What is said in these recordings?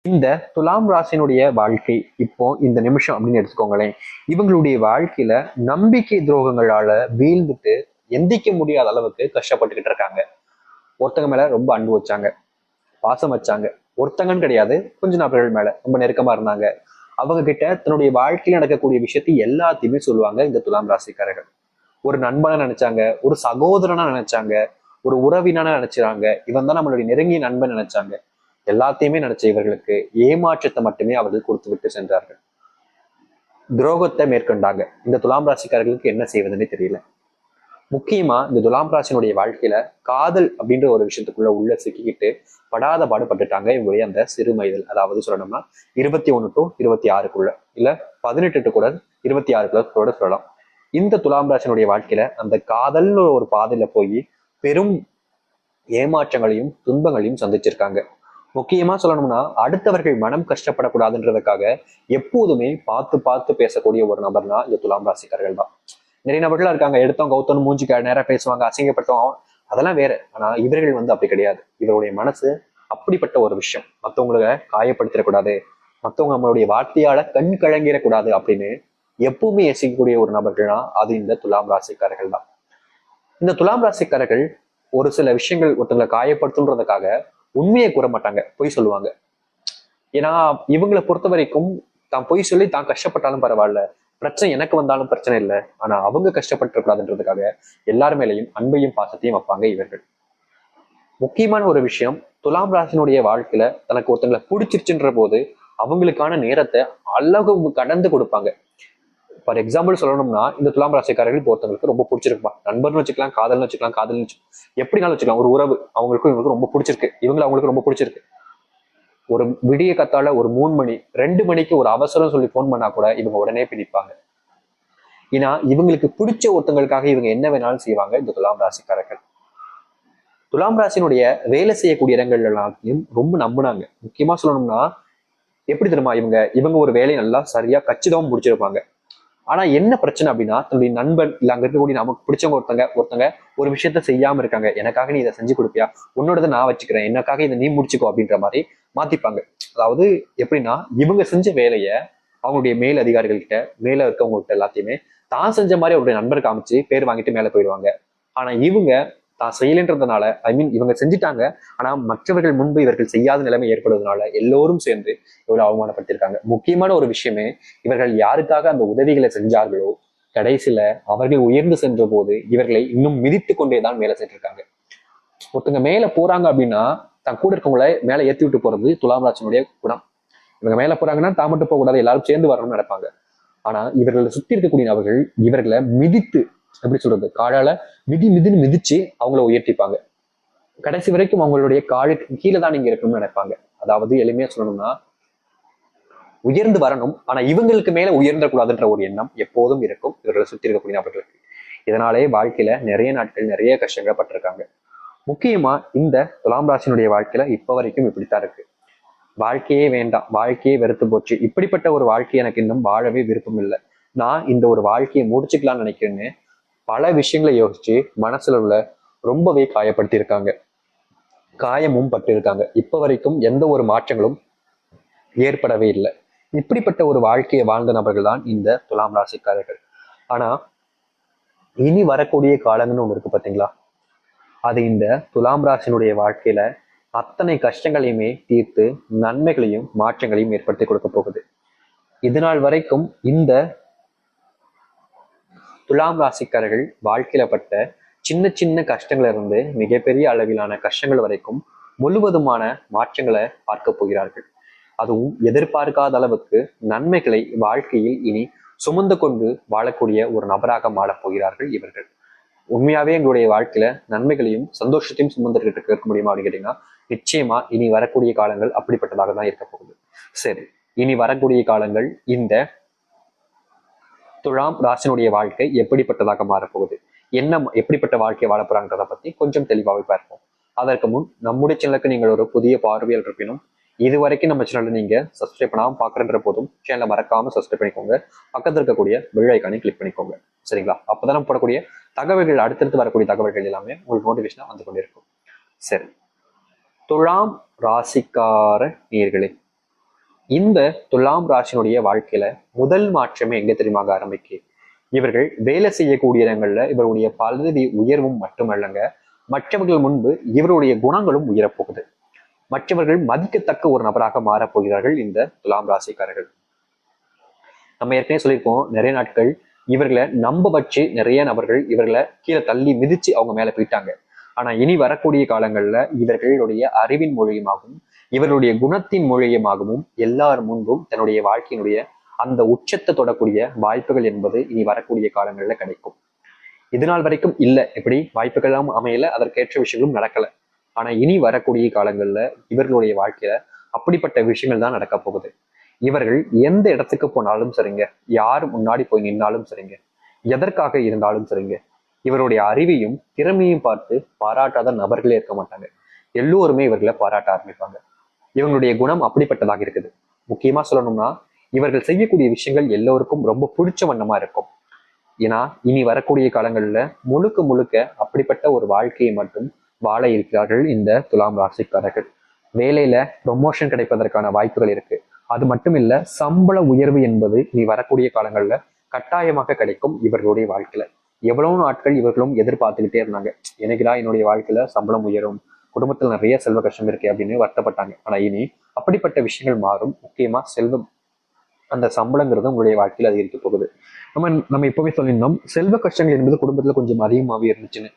இந்த துலாம் ராசினுடைய வாழ்க்கை இப்போ இந்த நிமிஷம் அப்படின்னு எடுத்துக்கோங்களேன். இவங்களுடைய வாழ்க்கையில நம்பிக்கை துரோகங்களால வீழ்ந்துட்டு எந்திக்க முடியாத அளவுக்கு கஷ்டப்பட்டுக்கிட்டு இருக்காங்க. ஒருத்தங்க மேல ரொம்ப அன்பு வச்சாங்க, பாசம் வச்சாங்க. ஒருத்தங்கன்னு கிடையாது, கொஞ்ச நபர்கள் மேல ரொம்ப நெருக்கமா இருந்தாங்க. அவங்க கிட்ட தன்னுடைய வாழ்க்கையில நடக்கக்கூடிய விஷயத்தை எல்லாத்தையுமே சொல்லுவாங்க இந்த துலாம் ராசிக்காரர்கள். ஒரு நண்பனா நினைச்சாங்க, ஒரு சகோதரனா நினைச்சாங்க, ஒரு உறவினனா நினைச்சாங்க, இவன் தான் நம்மளுடைய நெருங்கிய நண்பன் நினைச்சாங்க. எல்லாத்தையுமே நினைச்ச இவர்களுக்கு ஏமாற்றத்தை மட்டுமே அவர்கள் கொடுத்து விட்டு சென்றார்கள். துரோகத்தை மேற்கொண்டாங்க. இந்த துலாம் ராசிக்காரர்களுக்கு என்ன செய்வதுன்னு தெரியல. முக்கியமா இந்த துலாம் ராசினுடைய வாழ்க்கையில காதல் அப்படின்ற ஒரு விஷயத்துக்குள்ள உள்ள சிக்கிக்கிட்டு படாத பாடுபட்டுட்டாங்க இவங்களுடைய அந்த சிறு வயதில். அதாவது சொல்லணும்னா 21 டு 26க்குள்ள, இல்ல 18 டு கூட 26க்குள்ள கூட சொல்லலாம். இந்த துலாம் ராசினுடைய வாழ்க்கையில அந்த காதல்னு ஒரு பாதையில போய் பெரும் ஏமாற்றங்களையும் துன்பங்களையும் சந்திச்சிருக்காங்க. முக்கியமா சொல்லணும்னா அடுத்தவர்கள் மனம் கஷ்டப்படக்கூடாதுன்றதுக்காக எப்போதுமே பார்த்து பார்த்து பேசக்கூடிய ஒரு நபர்னா இந்த துலாம் ராசிக்காரர்கள் தான். நிறைய நபர்களா இருக்காங்க, எடுத்தவங்க கௌத்தம் மூஞ்சிக்க நேரம் பேசுவாங்க, அசிங்கப்படுத்தும், அதெல்லாம் வேற. ஆனா இவர்கள் அப்படி கிடையாது. இவருடைய மனசு அப்படிப்பட்ட ஒரு விஷயம். மற்றவங்களை காயப்படுத்திடக்கூடாது, மற்றவங்க நம்மளுடைய வார்த்தையால கண் கலங்கிடக்கூடாது அப்படின்னு எப்பவுமே யோசிக்கக்கூடிய ஒரு நபர்கள்னா அது இந்த துலாம் ராசிக்காரர்கள் தான். இந்த துலாம் ராசிக்காரர்கள் ஒரு சில விஷயங்கள் ஒருத்தங்களை காயப்படுத்துன்றதுக்காக உண்மையை கூற மாட்டாங்க, பொய் சொல்லுவாங்க. ஏன்னா இவங்களை பொறுத்த வரைக்கும் தான் பொய் சொல்லி தான் கஷ்டப்பட்டாலும் பரவாயில்ல, பிரச்சனை எனக்கு வந்தாலும் பிரச்சனை இல்லை, ஆனா அவங்க கஷ்டப்பட்டு கூடாதுன்றதுக்காக எல்லார் மேலையும் அன்பையும் பாசத்தையும் வைப்பாங்க இவர்கள். முக்கியமான ஒரு விஷயம், துலாம் ராசினுடைய வாழ்க்கையில தனக்கு ஒருத்தங்களை பிடிச்சிருச்சுன்ற போது அவங்களுக்கான நேரத்தை அளவு கடந்து கொடுப்பாங்க. ஃபார் எக்ஸாம்பிள் சொல்லணும்னா இந்த துலாம் ராசிக்காரர்கள் இப்போ ஒருத்தவங்களுக்கு ரொம்ப பிடிச்சிருக்குப்பா, நண்பர்னு வச்சுக்கலாம், காதல்னு வச்சுக்கலாம், காதல்னு எப்படினாலும் வச்சுக்கலாம், ஒரு உறவு அவங்களுக்கும் இவங்களுக்கும் ரொம்ப பிடிச்சிருக்கு, இவங்களை அவங்களுக்கு ரொம்ப பிடிச்சிருக்கு. ஒரு விடிய கத்தால ஒரு 3 மணி 2 மணிக்கு ஒரு அவசரம் சொல்லி போன் பண்ணா கூட இவங்க உடனே பிடிப்பாங்க. ஏன்னா இவங்களுக்கு பிடிச்ச ஒருத்தங்களுக்காக இவங்க என்ன வேணாலும் செய்வாங்க இந்த துலாம் ராசிக்காரர்கள். துலாம் ராசினுடைய வேலை செய்யக்கூடிய இடங்கள் எல்லாத்தையும் ரொம்ப நம்பினாங்க. முக்கியமா சொல்லணும்னா எப்படி தெரியுமா, இவங்க ஒரு வேலையை நல்லா சரியா கச்சிதமா முடிச்சிருப்பாங்க. ஆனா என்ன பிரச்சனை அப்படின்னா, தன்னுடைய நண்பன் இல்ல அங்க இருக்கக்கூடிய நமக்கு பிடிச்சவங்க ஒருத்தங்க ஒரு விஷயத்த செய்யாம இருக்காங்க, எனக்காக நீ இதை செஞ்சு கொடுப்பியா, உன்னோடதை நான் வச்சுக்கிறேன், எனக்காக இதை நீ முடிச்சுக்கோ அப்படின்ற மாதிரி மாத்திப்பாங்க. அதாவது எப்படின்னா இவங்க செஞ்ச வேலைய அவங்களுடைய மேல் அதிகாரிகள் கிட்ட, மேல இருக்கவங்க கிட்ட எல்லாத்தையுமே தான் செஞ்ச மாதிரி அவருடைய நண்பர் காமிச்சு பேர் வாங்கிட்டு மேல போயிடுவாங்க. ஆனா இவங்க தான் செய்யலைன்றதுனால, ஐ மீன் இவங்க செஞ்சுட்டாங்க, ஆனா மற்றவர்கள் முன்பு இவர்கள் செய்யாத நிலைமை ஏற்படுவதனால எல்லோரும் சேர்ந்து இவ்வளவு அவமானப்படுத்திருக்காங்க. முக்கியமான ஒரு விஷயமே, இவர்கள் யாருக்காக அந்த உதவிகளை செஞ்சார்களோ கடைசியில அவர்கள் உயர்ந்து சென்ற போது இவர்களை இன்னும் மிதித்து கொண்டேதான் மேல சென்றிருக்காங்க. ஒருத்தங்க மேல போறாங்க அப்படின்னா தன் கூட இருக்கவங்களை மேல ஏற்றி விட்டு போறது துலாம் ராசினுடைய குணம். இவங்க மேல போறாங்கன்னா தான் மட்டும் போக கூடாது, எல்லாரும் சேர்ந்து வரணும்னு நினைப்பாங்க. ஆனா இவர்களை சுத்தி இருக்கக்கூடிய நபர்கள் இவர்களை மிதித்து, எப்படி சொல்றது, காலால மிதின்னு மிதிச்சு அவங்கள உயர்த்திப்பாங்க. கடைசி வரைக்கும் அவங்களுடைய காலுக்கு கீழே தான் நீங்க இருக்கணும்னு நினைப்பாங்க. அதாவது எளிமையா சொல்லணும்னா உயர்ந்து வரணும், ஆனா இவங்களுக்கு மேல உயர்ந்தக்கூடாதுன்ற ஒரு எண்ணம் எப்போதும் இருக்கும் இவர்களை சுத்தி இருக்கக்கூடிய நபர்களுக்கு. இதனாலே வாழ்க்கையில நிறைய நாட்கள் நிறைய கஷ்டங்கள் பட்டிருக்காங்க. முக்கியமா இந்த துலாம் ராசினுடைய வாழ்க்கையில இப்ப வரைக்கும் இப்படித்தான் இருக்கு. வாழ்க்கையே வேண்டாம், வாழ்க்கையே வெறுத்து போச்சு, இப்படிப்பட்ட ஒரு வாழ்க்கை எனக்கு இன்னும் வாழவே விருப்பம் இல்லை, நான் இந்த ஒரு வாழ்க்கையை முடிச்சுக்கலாம்னு நினைக்கிறேன்னு பல விஷயங்களை யோசிச்சு மனசுல உள்ள ரொம்பவே காயப்படுத்தி இருக்காங்க, காயமும் பட்டு இருக்காங்க. இப்ப வரைக்கும் எந்த ஒரு மாற்றங்களும் ஏற்படவே இல்லை. இப்படிப்பட்ட ஒரு வாழ்க்கையை வாழ்ந்த நபர்கள் தான் இந்த துலாம் ராசிக்காரர்கள். ஆனா இனி வரக்கூடிய காலங்கள்னு ஒண்ணு இருக்கு பாத்தீங்களா, அது இந்த துலாம் ராசினுடைய வாழ்க்கையில அத்தனை கஷ்டங்களையுமே தீர்த்து நன்மைகளையும் மாற்றங்களையும் ஏற்படுத்தி கொடுக்க போகுது. இதனால் வரைக்கும் இந்த துலாம் ராசிக்காரர்கள் வாழ்க்கையில பட்ட சின்ன சின்ன கஷ்டங்கள்ல இருந்து மிகப்பெரிய அளவிலான கஷ்டங்கள் வரைக்கும் முழுவதுமான மாற்றங்களை பார்க்க போகிறார்கள். அதுவும் எதிர்பார்க்காத அளவுக்கு நன்மைகளை வாழ்க்கையில் இனி சுமந்து கொண்டு வாழக்கூடிய ஒரு நபராக மாறப் போகிறார்கள் இவர்கள். உண்மையாவே எங்களுடைய வாழ்க்கையில நன்மைகளையும் சந்தோஷத்தையும் சுமந்துட்டு இருக்க முடியுமா அப்படின்னு கேட்டீங்கன்னா நிச்சயமா இனி வரக்கூடிய காலங்கள் அப்படிப்பட்டதாக தான் இருக்க போகுது. சரி, இனி வரக்கூடிய காலங்கள் இந்த துலாம் ராசினுடைய வாழ்க்கை எப்படிப்பட்டதாக மாறப்போகுது, என்ன எப்படிப்பட்ட வாழ்க்கையை வாழ போறாங்கிறத பத்தி கொஞ்சம் தெளிவாகவே பார்ப்போம். அதற்கு முன் நம்முடைய சேனலுக்கு நீங்கள் ஒரு புதிய பார்வையில் இருப்பினும் இது வரைக்கும் நம்ம சேனலை நீங்க சப்ஸ்கிரைப் பண்ணாமல் பாக்குறன்ற போதும் சேனலை மறக்காம சப்ஸ்கிரைப் பண்ணிக்கோங்க, பக்கத்தில் இருக்கக்கூடிய பெல் ஐக்கானை கிளிக் பண்ணிக்கோங்க. சரிங்களா? அப்பதான் நம்ம போடக்கூடிய தகவல்கள், அடுத்தடுத்து வரக்கூடிய தகவல்கள் எல்லாமே உங்களுக்கு நோட்டிபிகேஷனா வந்து கொண்டிருக்கும். சரி, துலாம் ராசிக்கார நேயர்களே, இந்த துலாம் ராசினுடைய வாழ்க்கையில முதல் மாற்றமே எங்க தெரியுமாக ஆரம்பிக்கு, இவர்கள் வேலை செய்யக்கூடிய இடங்கள்ல இவருடைய பதவி உயர்வும் மட்டுமல்லங்க, மற்றவர்கள் முன்பு இவருடைய குணங்களும் உயரப்போகுது. மற்றவர்கள் மதிக்கத்தக்க ஒரு நபராக மாறப்போகிறார்கள் இந்த துலாம் ராசிக்காரர்கள். நம்ம ஏற்கனவே சொல்லியிருக்கோம், நிறைய நாட்கள் இவர்களை நம்ப வச்சு நிறைய நபர்கள் இவர்களை கீழே தள்ளி மிதிச்சு அவங்க மேல போயிட்டாங்க. ஆனா இனி வரக்கூடிய காலங்கள்ல இவர்களுடைய அறிவின் மூலியமாகவும் இவர்களுடைய குணத்தின் மூலியமாகவும் எல்லார் முன்பும் தன்னுடைய வாழ்க்கையினுடைய அந்த உச்சத்தை தொடக்கூடிய வாய்ப்புகள் என்பது இனி வரக்கூடிய காலங்கள்ல கிடைக்கும். இது நாள் வரைக்கும் இல்லை, எப்படி வாய்ப்புகளும் அமையல, அதற்கேற்ற விஷயங்களும் நடக்கல. ஆனா இனி வரக்கூடிய காலங்கள்ல இவர்களுடைய வாழ்க்கையில அப்படிப்பட்ட விஷயங்கள் தான் நடக்க போகுது. இவர்கள் எந்த இடத்துக்கு போனாலும் சரிங்க, யார் முன்னாடி போய் நின்னாலும் சரிங்க, எதற்காக இருந்தாலும் சரிங்க, இவருடைய அறிவையும் திறமையும் பார்த்து பாராட்டாத நபர்களே இருக்க மாட்டாங்க. எல்லோருமே இவர்களை பாராட்ட ஆரம்பிப்பாங்க. இவங்களுடைய குணம் அப்படிப்பட்டதாக இருக்குது. முக்கியமா சொல்லணும்னா இவர்கள் செய்யக்கூடிய விஷயங்கள் எல்லோருக்கும் ரொம்ப பிடிச்ச வண்ணமா இருக்கும். ஏன்னா இனி வரக்கூடிய காலங்கள்ல முழுக்க முழுக்க அப்படிப்பட்ட ஒரு வாழ்க்கையை மட்டும் வாழ இருக்கிறார்கள் இந்த துலாம் ராசிக்காரர்கள். வேலையில ப்ரொமோஷன் கிடைப்பதற்கான வாய்ப்புகள் இருக்கு. அது மட்டும் இல்ல, சம்பள உயர்வு என்பது இனி வரக்கூடிய காலங்கள்ல கட்டாயமாக கிடைக்கும் இவர்களுடைய வாழ்க்கையில. எவ்வளவு நாட்கள் இவர்களும் எதிர்பார்த்துக்கிட்டே இருந்தாங்க, எனக்குதான் என்னுடைய வாழ்க்கையில சம்பளம் உயரும், குடும்பத்தில் நிறைய செல்வ கஷ்டம் இருக்கு அப்படின்னு வருத்தப்பட்டாங்க. ஆனா இனி அப்படிப்பட்ட விஷயங்கள் மாறும். முக்கியமா செல்வம், அந்த சம்பளங்கிறது உங்களுடைய வாழ்க்கையில் அதிகரிக்க போகுது. நம்ம இப்பவே சொல்லியிருந்தோம், செல்வ கஷ்டங்கள் என்பது குடும்பத்துல கொஞ்சம் அதிகமாகவே இருந்துச்சுன்னு.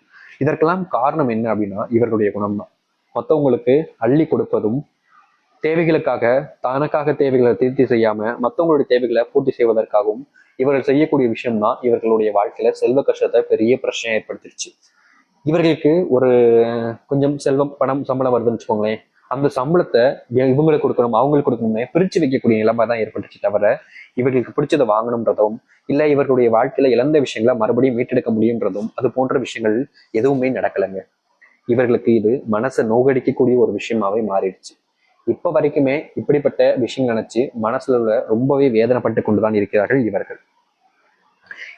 இதற்கெல்லாம் காரணம் என்ன அப்படின்னா இவர்களுடைய குணம் தான். மற்றவங்களுக்கு அள்ளி கொடுப்பதும், தேவைகளுக்காக தனக்காக தேவைகளை திருப்தி செய்யாம மற்றவங்களுடைய தேவைகளை பூர்த்தி செய்வதற்காகவும் இவர்கள் செய்யக்கூடிய விஷயம் தான் இவர்களுடைய வாழ்க்கையில செல்வ கஷ்டத்தை பெரிய பிரச்சனை ஏற்படுத்திருச்சு. இவர்களுக்கு ஒரு கொஞ்சம் செல்வம் பணம் சம்பளம் வருதுன்னு வச்சுக்கோங்களேன், அந்த சம்பளத்தை இவங்களுக்கு கொடுக்கணும் அவங்களுக்கு கொடுக்கணும்னு பிரிச்சு வைக்கக்கூடிய நிலைமை தான் ஏற்பட்டுச்சு. தவிர இவர்களுக்கு பிடிச்சதை வாங்கணும்ன்றதும் இல்லை இவர்களுடைய வாழ்க்கையில இழந்த விஷயங்களை மறுபடியும் மீட்டெடுக்க முடியும்ன்றதும் அது போன்ற விஷயங்கள் எதுவுமே நடக்கலைங்க. இவர்களுக்கு இது மனசை நோகடிக்கக்கூடிய ஒரு விஷயமாவே மாறிடுச்சு. இப்ப வரைக்குமே இப்படிப்பட்ட விஷயங்கள் நினைச்சு மனசுல ரொம்பவே வேதனைப்பட்டு கொண்டுதான் இருக்கிறார்கள் இவர்கள்.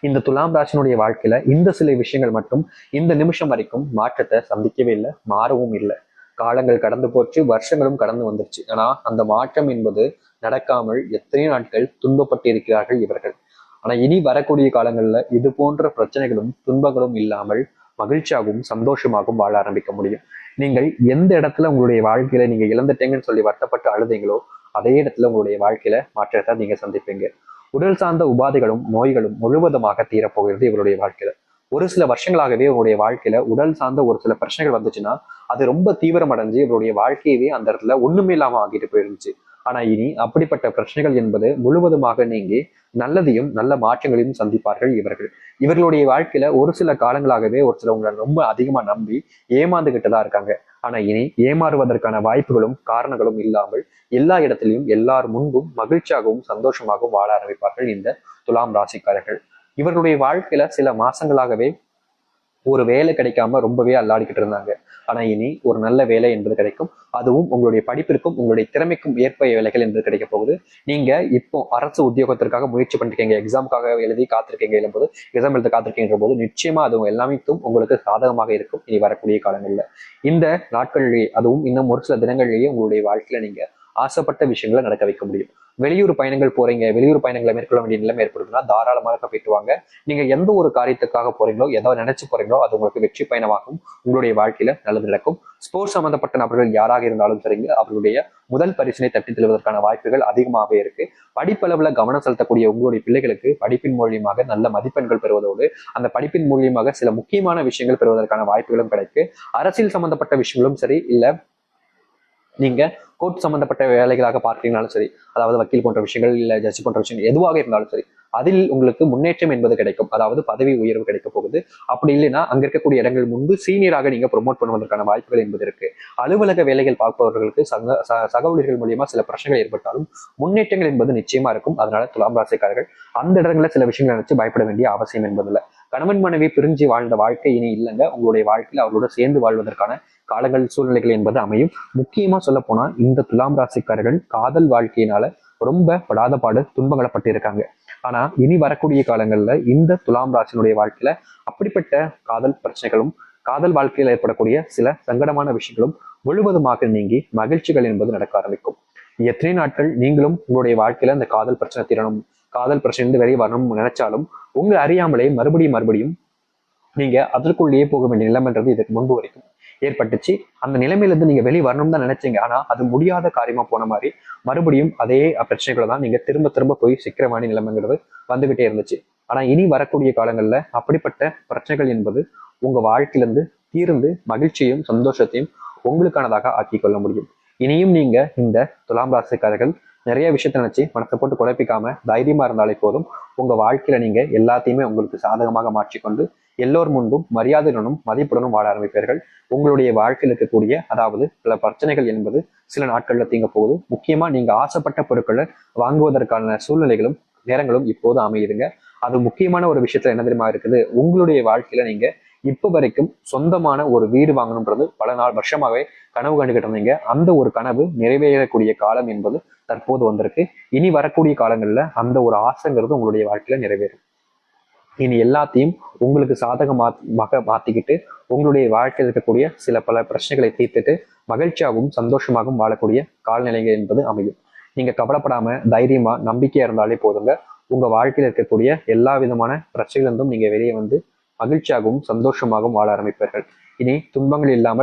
இந்த துலாம் ராசினுடைய வாழ்க்கையில இந்த சில விஷயங்கள் மட்டும் இந்த நிமிஷம் வரைக்கும் மாற்றத்தை சந்திக்கவே இல்லை, மாறவும் இல்லை. காலங்கள் கடந்து போச்சு, வருஷங்களும் கடந்து வந்துருச்சு. ஆனா அந்த மாற்றம் என்பது நடக்காமல் எத்தனை நாட்கள் துன்பப்பட்டு இருக்கிறார்கள் இவர்கள். ஆனா இனி வரக்கூடிய காலங்கள்ல இது போன்ற பிரச்சனைகளும் துன்பங்களும் இல்லாமல் மகிழ்ச்சியாகவும் சந்தோஷமாகவும் வாழ ஆரம்பிக்க முடியும். நீங்கள் எந்த இடத்துல உங்களுடைய வாழ்க்கையில நீங்க இழந்துட்டீங்கன்னு சொல்லி வருத்தப்பட்டு அழுதீங்களோ அதே இடத்துல உங்களுடைய வாழ்க்கையில மாற்றத்தை நீங்க சந்திப்பீங்க. உடல் சார்ந்த உபாதைகளும் நோய்களும் முழுவதுமாக தீரப்போகிறது இவருடைய வாழ்க்கையில. ஒரு சில வருஷங்களாகவே இவருடைய வாழ்க்கையில உடல் சார்ந்த ஒரு சில பிரச்சனைகள் வந்துச்சுன்னா அது ரொம்ப தீவிரமடைஞ்சு இவருடைய வாழ்க்கையவே அந்த இடத்துல ஒண்ணுமே இல்லாம ஆகிட்டு போயிருந்துச்சு. ஆனா இனி அப்படிப்பட்ட பிரச்சனைகள் என்பது முழுவதுமாக நீங்கி நல்லதையும் நல்ல மாற்றங்களையும் சந்திப்பார்கள் இவர்கள். இவர்களுடைய வாழ்க்கையில ஒரு சில காலங்களாகவே ஒரு சிலவங்களை ரொம்ப அதிகமா நம்பி ஏமாந்துகிட்டு தான் இருக்காங்க. ஆனா இனி ஏமாறுவதற்கான வாய்ப்புகளும் காரணங்களும் இல்லாமல் எல்லா இடத்திலையும் எல்லார் முன்பும் மகிழ்ச்சியாகவும் சந்தோஷமாகவும் வாழ ஆரம்பிப்பார்கள் இந்த துலாம் ராசிக்காரர்கள். இவர்களுடைய வாழ்க்கையில சில மாசங்களாகவே ஒரு வேலை கிடைக்காம ரொம்பவே அல்லாடிக்கிட்டு இருந்தாங்க. ஆனா இனி ஒரு நல்ல வேலை என்பது கிடைக்கும். அதுவும் உங்களுடைய படிப்பிற்கும் உங்களுடைய திறமைக்கும் ஏற்ப வேலைகள் என்பது கிடைக்க போகுது. நீங்க இப்போ அரசு உத்தியோகத்திற்காக முயற்சி பண்ணிருக்கீங்க, எக்ஸாமுக்காக எழுதி காத்திருக்கீங்க, எழும்போது எக்ஸாம் எழுத காத்திருக்கீங்க போது நிச்சயமா அது எல்லாமே உங்களுக்கு சாதகமாக இருக்கும் இனி வரக்கூடிய காலங்கள்ல. இந்த நாட்களிலேயே, அதுவும் இன்னும் ஒரு சில தினங்களிலேயே உங்களுடைய வாழ்க்கையில நீங்க ஆசைப்பட்ட விஷயங்களை நடக்க வைக்க முடியும். வெளியூர் பயணங்கள் போறீங்க, வெளியூர் பயணங்களை மேற்கொள்ள வேண்டிய நிலைமை ஏற்படுதுன்னா தாராளமாக போயிட்டு வாங்க. நீங்க எந்த ஒரு காரியத்துக்காக போறீங்களோ, ஏதோ நினைச்சு போறீங்களோ அது உங்களுக்கு வெற்றி பயணமாகும். உங்களுடைய வாழ்க்கையில நல்லது நடக்கும். ஸ்போர்ட்ஸ் சம்பந்தப்பட்ட நபர்கள் யாராக இருந்தாலும் சரிங்க, அவர்களுடைய முதல் பரிசினை தட்டி செல்வதற்கான வாய்ப்புகள் அதிகமாகவே இருக்கு. படிப்பளவுல கவனம் செலுத்தக்கூடிய உங்களுடைய பிள்ளைகளுக்கு படிப்பின் மூலியமாக நல்ல மதிப்பெண்கள் பெறுவதோடு அந்த படிப்பின் மூலியமாக சில முக்கியமான விஷயங்கள் பெறுவதற்கான வாய்ப்புகளும் கிடைக்கு. அரசியல் சம்பந்தப்பட்ட விஷயங்களும் சரி, இல்ல நீங்க கோர்ட் சம்பந்தப்பட்ட வேலைகளாக பார்க்கிறீங்கனாலும் சரி, அதாவது வக்கீல் போன்ற விஷயங்கள் இல்ல ஜட்ஜ் போன்ற விஷயங்கள் எதுவாக இருந்தாலும் சரி, அதில் உங்களுக்கு முன்னேற்றம் என்பது கிடைக்கும். அதாவது பதவி உயர்வு கிடைக்க போகுது. அப்படி இல்லைன்னா அங்க இருக்கக்கூடிய இடங்கள் முன்பு சீனியராக நீங்க ப்ரொமோட் பண்ணுவதற்கான வாய்ப்புகள் என்பது இருக்கு. அலுவலக வேலைகள் பார்ப்பவர்களுக்கு சக ஊழியர்கள் மூலியமா சில பிரச்சனைகள் ஏற்பட்டாலும் முன்னேற்றங்கள் என்பது நிச்சயமா இருக்கும். அதனால துலாம் ராசிக்காரர்கள் அந்த இடங்களில் சில விஷயங்களை நினைச்சு பயப்பட வேண்டிய அவசியம் என்பதில்லை. கணவன் மனைவி பிரிஞ்சு வாழ்ந்த வாழ்க்கை இனி இல்லைங்க. உங்களுடைய வாழ்க்கையில் அவர்களோட சேர்ந்து வாழ்வதற்கான காலங்கள் சூழ்நிலைகள் என்பது அமையும். முக்கியமா சொல்ல போனா இந்த துலாம் ராசிக்காரர்கள் காதல் வாழ்க்கையினால ரொம்ப படாத பாடு துன்பங்களப்பட்டு இருக்காங்க. ஆனா இனி வரக்கூடிய காலங்கள்ல இந்த துலாம் ராசினுடைய வாழ்க்கையில அப்படிப்பட்ட காதல் பிரச்சனைகளும் காதல் வாழ்க்கையில் ஏற்படக்கூடிய சில சங்கடமான விஷயங்களும் முழுவதுமாக நீங்கி மகிழ்ச்சிகள் என்பது நடக்க ஆரம்பிக்கும். எத்தனை நாட்கள் நீங்களும் உங்களுடைய வாழ்க்கையில இந்த காதல் பிரச்சனை தீரணும், காதல் பிரச்சனை வெளியே வரணும்னு நினைச்சாலும் உங்க அறியாமலே மறுபடியும் நீங்க அதற்குள்ளேயே போக வேண்டிய நிலைமைன்றது இதுக்கு முன்பு வரைக்கும் ஏற்பட்டுச்சு. அந்த நிலைமையிலிருந்து நீங்க வெளியே வரணும்னு தான் நினைச்சீங்க. ஆனா அது முடியாத காரியமா போன மாதிரி மறுபடியும் அதே பிரச்சனைகளை தான் நீங்க திரும்ப திரும்ப போய் சிக்கிற மாதிரி நிலைமைங்கிறது வந்துகிட்டே இருந்துச்சு. ஆனா இனி வரக்கூடிய காலங்கள்ல அப்படிப்பட்ட பிரச்சனைகள் என்பது உங்க வாழ்க்கையிலிருந்து தீர்ந்து மகிழ்ச்சியும் சந்தோஷத்தையும் உங்களுக்கானதாக ஆக்கி கொள்ள முடியும். இனியும் நீங்க இந்த துலாம் ராசிக்காரர்கள் நிறைய விஷயத்த நினைச்சு மனசை போட்டு குழப்பிக்காம தைரியமா இருந்தாலே போதும். உங்க வாழ்க்கையில நீங்க எல்லாத்தையுமே உங்களுக்கு சாதகமாக மாற்றிக்கொண்டு எல்லோர் முன்பும் மரியாதையுடனும் மதிப்புடனும் வாழ ஆரம்பிப்பீர்கள். உங்களுடைய வாழ்க்கையில் இருக்கக்கூடிய அதாவது பல பிரச்சனைகள் என்பது சில நாட்கள்ல தீங்க போகுது. முக்கியமா நீங்க ஆசைப்பட்ட பொருட்களை வாங்குவதற்கான சூழ்நிலைகளும் நேரங்களும் இப்போது அமையுதுங்க. அது முக்கியமான ஒரு விஷயத்துல என்ன தெரியுமா இருக்குது, உங்களுடைய வாழ்க்கையில நீங்க இப்ப வரைக்கும் சொந்தமான ஒரு வீடு வாங்கணுன்றது பல நாள் வருஷமாவே கனவு கண்டுகிட்டு இருந்தீங்க. அந்த ஒரு கனவு நிறைவேறக்கூடிய காலம் என்பது தற்போது வந்திருக்கு. இனி வரக்கூடிய காலங்கள்ல அந்த ஒரு ஆசைங்கிறது உங்களுடைய வாழ்க்கையில நிறைவேறும். இனி எல்லாத்தையும் உங்களுக்கு சாதகமாக மாத்திக்கிட்டு உங்களுடைய வாழ்க்கையில் இருக்கக்கூடிய சில பல பிரச்சனைகளை தீர்த்துட்டு மகிழ்ச்சியாகவும் சந்தோஷமாகவும் வாழக்கூடிய காலநிலைகள் என்பது அமையும். நீங்க கவலைப்படாம தைரியமா நம்பிக்கையா இருந்தாலே போதுங்க. உங்க வாழ்க்கையில் இருக்கக்கூடிய எல்லா விதமான பிரச்சனைகளிலிருந்தும் நீங்க வெளியே வந்து மகிழ்ச்சியாகவும் சந்தோஷமாகவும் வாழ ஆரம்பிப்பீர்கள். இனி துன்பங்கள் இல்லாமல்